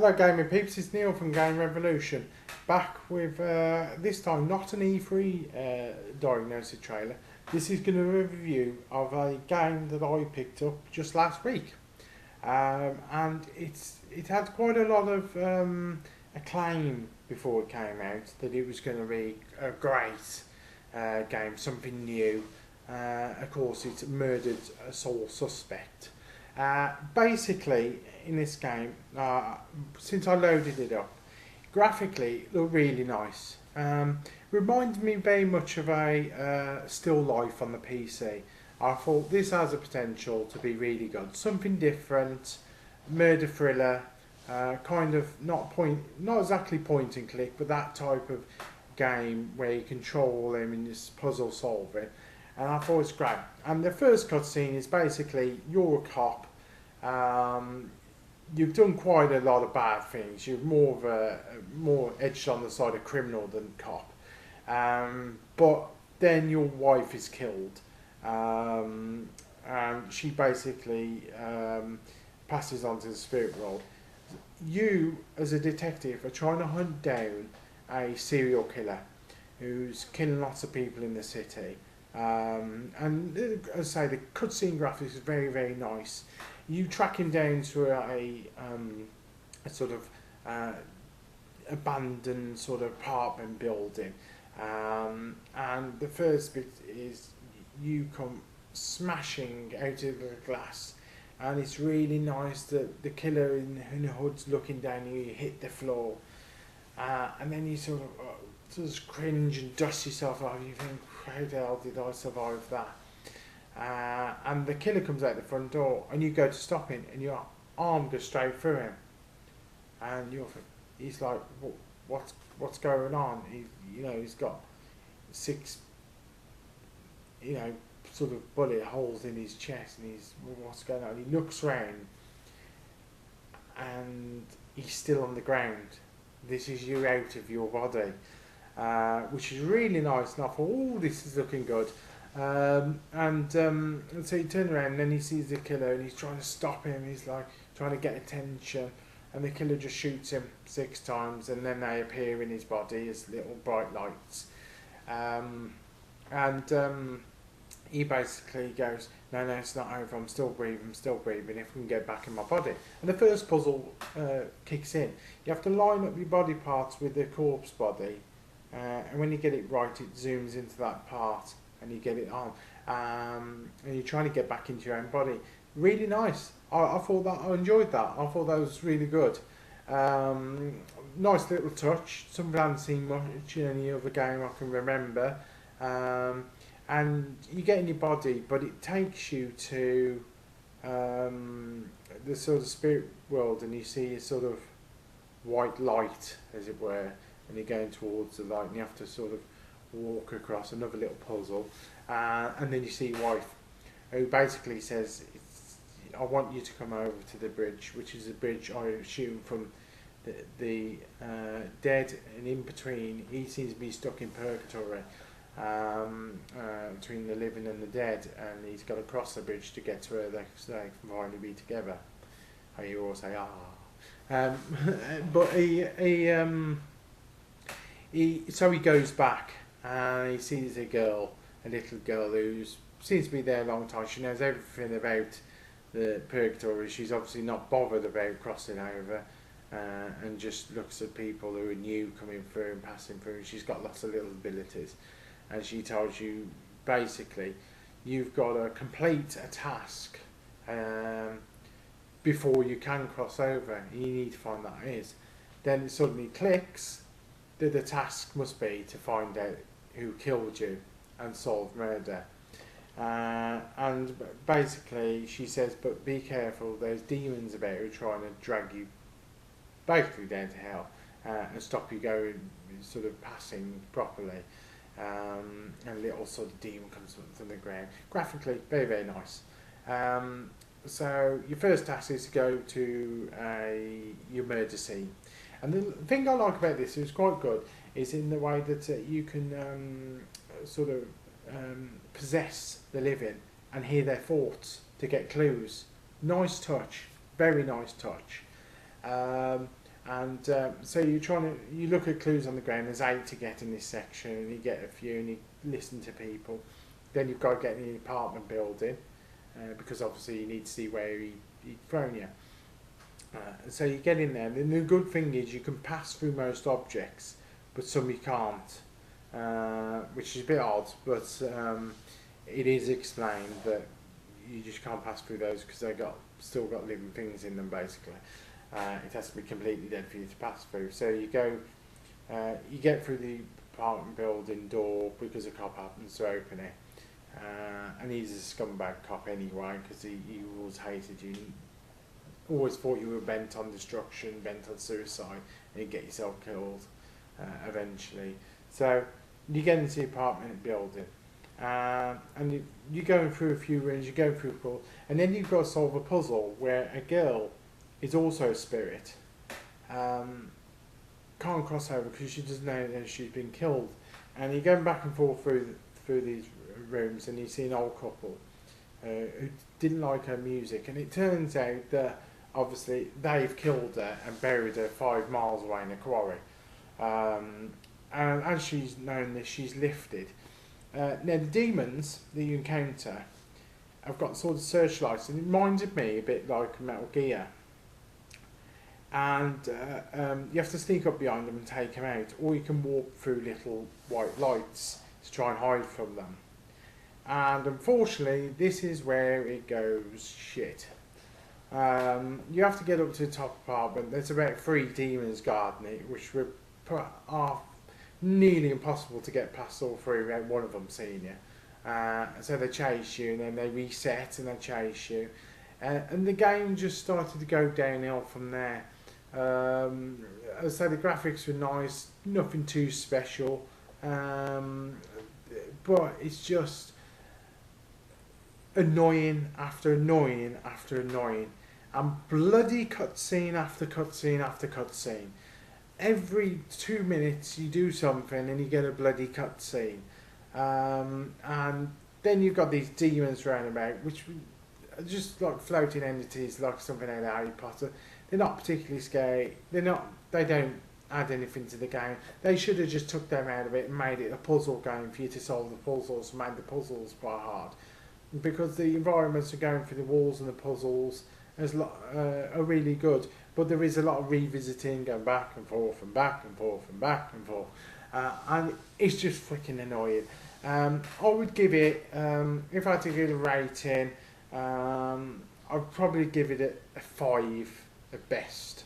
Hello gaming peeps, it's Neil from Gamerevolution, back with this time not an E3 diagnosis trailer. This is going to be a review of a game that I picked up just last week, and it had quite a lot of acclaim before it came out that it was going to be a great game, something new. Of course, it's Murdered Sole Suspect. Basically, in this game, since I loaded it up, graphically it looked really nice. Reminds me very much of a still life on the PC. I thought this has a potential to be really good. Something different, murder thriller, kind of not exactly point and click, but that type of game where you control them in this puzzle solving. And I thought it's great. And the first cutscene is basically you're a cop. You've done quite a lot of bad things. You're more edged on the side of criminal than cop. But then your wife is killed. And she basically passes on to the spirit world. You, as a detective, are trying to hunt down a serial killer who's killing lots of people in the city. And as I say, the cutscene graphics is very, very nice. You track him down to a sort of abandoned sort of apartment building, and the first bit is you come smashing out of the glass, and it's really nice that the killer in the hood's looking down and you hit the floor, and then you sort of cringe and dust yourself off. You think, how the hell did I survive that? And the killer comes out the front door, and you go to stop him, and your arm goes straight through him, and he's like, what's going on? He's got 6, sort of bullet holes in his chest, and what's going on? He looks round, and he's still on the ground. This is you out of your body. Which is really nice, and I thought, oh, this is looking good. And so he turns around, and then he sees the killer, and he's trying to stop him. He's like trying to get attention, and the killer just shoots him 6 times, and then they appear in his body as little bright lights. He basically goes, no, it's not over. I'm still breathing. If we can get back in my body. And the first puzzle kicks in. You have to line up your body parts with the corpse body. And when you get it right, it zooms into that part and you get it on, and you're trying to get back into your own body. Really nice. I thought that I enjoyed that. I thought that was really good. Nice little touch. Something I haven't seen much in any other game I can remember. And you get in your body, but it takes you to the sort of spirit world, and you see a sort of white light, as it were. And you're going towards the light, and you have to sort of walk across another little puzzle, and then you see your wife, who basically says, I want you to come over to the bridge, which is a bridge, I assume, from the dead, and in between, he seems to be stuck in purgatory, between the living and the dead, and he's got to cross the bridge to get to where they can finally be together. And you all say, but so he goes back, and he sees a little girl who seems to be there a long time. She knows everything about the purgatory. She's obviously not bothered about crossing over, and just looks at people who are new coming through and passing through. She's got lots of little abilities, and she tells you basically you've got to complete a task before you can cross over. You need to find that is. Then it suddenly clicks that the task must be to find out who killed you and solve murder. And basically she says, but be careful, there's demons about who are trying to drag you basically down to hell, and stop you going, sort of passing properly. And a little sort of demon comes from the ground. Graphically, very, very nice. So your first task is to go to your murder scene. And the thing I like about this, is quite good, is in the way that you can sort of possess the living and hear their thoughts to get clues. Nice touch, very nice touch. And so you look at clues on the ground. There's 8 to get in this section, and you get a few, and you listen to people. Then you've got to get in the apartment building, because obviously you need to see where he'd thrown you. So you get in there, and the good thing is you can pass through most objects, but some you can't, which is a bit odd, but it is explained that you just can't pass through those because they've still got living things in them, basically. It has to be completely dead for you to pass through. So you get through the apartment building door because a cop happens to open it, and he's a scumbag cop anyway, because he always hated you, always thought you were bent on destruction, bent on suicide, and you'd get yourself killed eventually. So you get into the apartment building, and you're going through a few rooms, you go through a pool, and then you've got to solve a puzzle where a girl is also a spirit. Can't cross over because she doesn't know that she's been killed, and you're going back and forth through these rooms, and you see an old couple who didn't like her music, and it turns out that obviously they've killed her and buried her 5 miles away in a quarry. And as she's known this, she's lifted. Now the demons that you encounter have got sort of searchlights, and it reminded me a bit like Metal Gear. And you have to sneak up behind them and take them out, or you can walk through little white lights to try and hide from them. And unfortunately, this is where it goes shit. You have to get up to the top apartment. There's about 3 demons guarding it, which are nearly impossible to get past all 3 without one of them seeing you. So they chase you, and then they reset and they chase you. And the game just started to go downhill from there. So the graphics were nice, nothing too special, but it's just annoying after annoying after annoying, and bloody cutscene after cutscene after cutscene. Every 2 minutes you do something and you get a bloody cutscene, and then you've got these demons round about, which are just like floating entities, like something out of Harry Potter. They're not particularly scary. They don't add anything to the game. They should have just took them out of it and made it a puzzle game for you to solve the puzzles, made the puzzles quite hard. Because the environments are going through the walls and the puzzles are really good, but there is a lot of revisiting, going back and forth and back and forth and back and forth, and it's just freaking annoying. I would give it, if I had to give it a rating, I'd probably give it a 5 at best.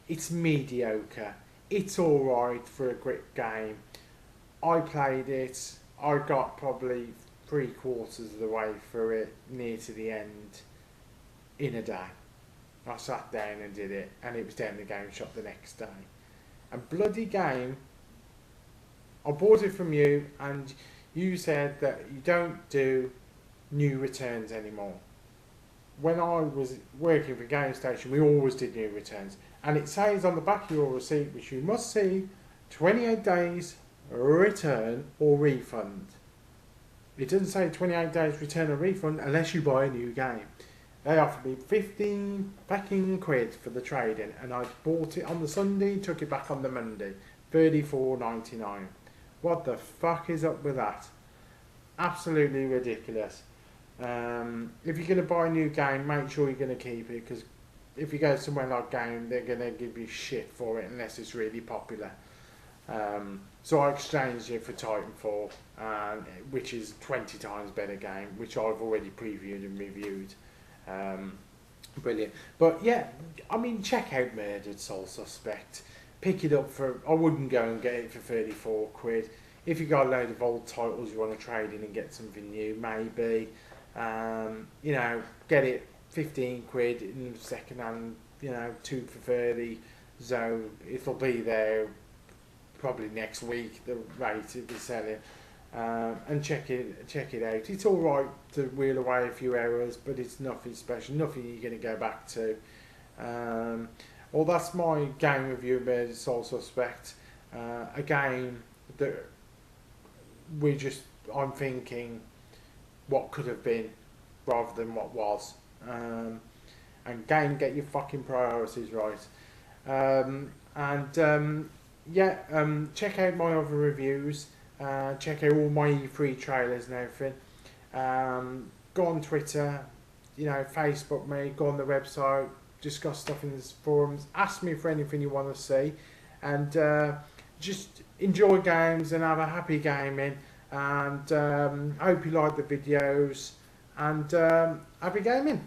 It's mediocre. It's alright for a quick game. I played it, I got probably 3/4 of the way through it, near to the end, in a day. I sat down and did it, and it was down the game shop the next day. And bloody game, I bought it from you, and you said that you don't do new returns anymore. When I was working for Game Station, we always did new returns, and it says on the back of your receipt, which you must see, 28 days return or refund. It doesn't say 28 days return or refund unless you buy a new game. They offered me 15 fucking quid for the trading, and I bought it on the Sunday, took it back on the Monday, $34.99. What the fuck is up with that? Absolutely ridiculous. If you're going to buy a new game, make sure you're going to keep it, because if you go somewhere like Game, they're going to give you shit for it unless it's really popular. So I exchanged it for Titanfall, which is 20 times better game, which I've already previewed and reviewed. Brilliant. But yeah, I mean, check out Murdered Soul Suspect. Pick it up for, I wouldn't go and get it for 34 quid. If you got a load of old titles you want to trade in and get something new, maybe. You know, get it 15 quid in second hand, you know, 2 for 30. So it'll be there probably next week, the rate it was selling. And check it out. It's all right to wheel away a few errors, but it's nothing special, nothing you're going to go back to. Well, that's my game review of Murdered Soul Suspect. A game that I'm thinking what could have been rather than what was. And game, get your fucking priorities right. Yeah, check out my other reviews. Check out all my E3 trailers and everything. Go on Twitter, you know, Facebook me, go on the website, discuss stuff in the forums, ask me for anything you want to see, and just enjoy games and have a happy gaming, and hope you like the videos, and happy gaming.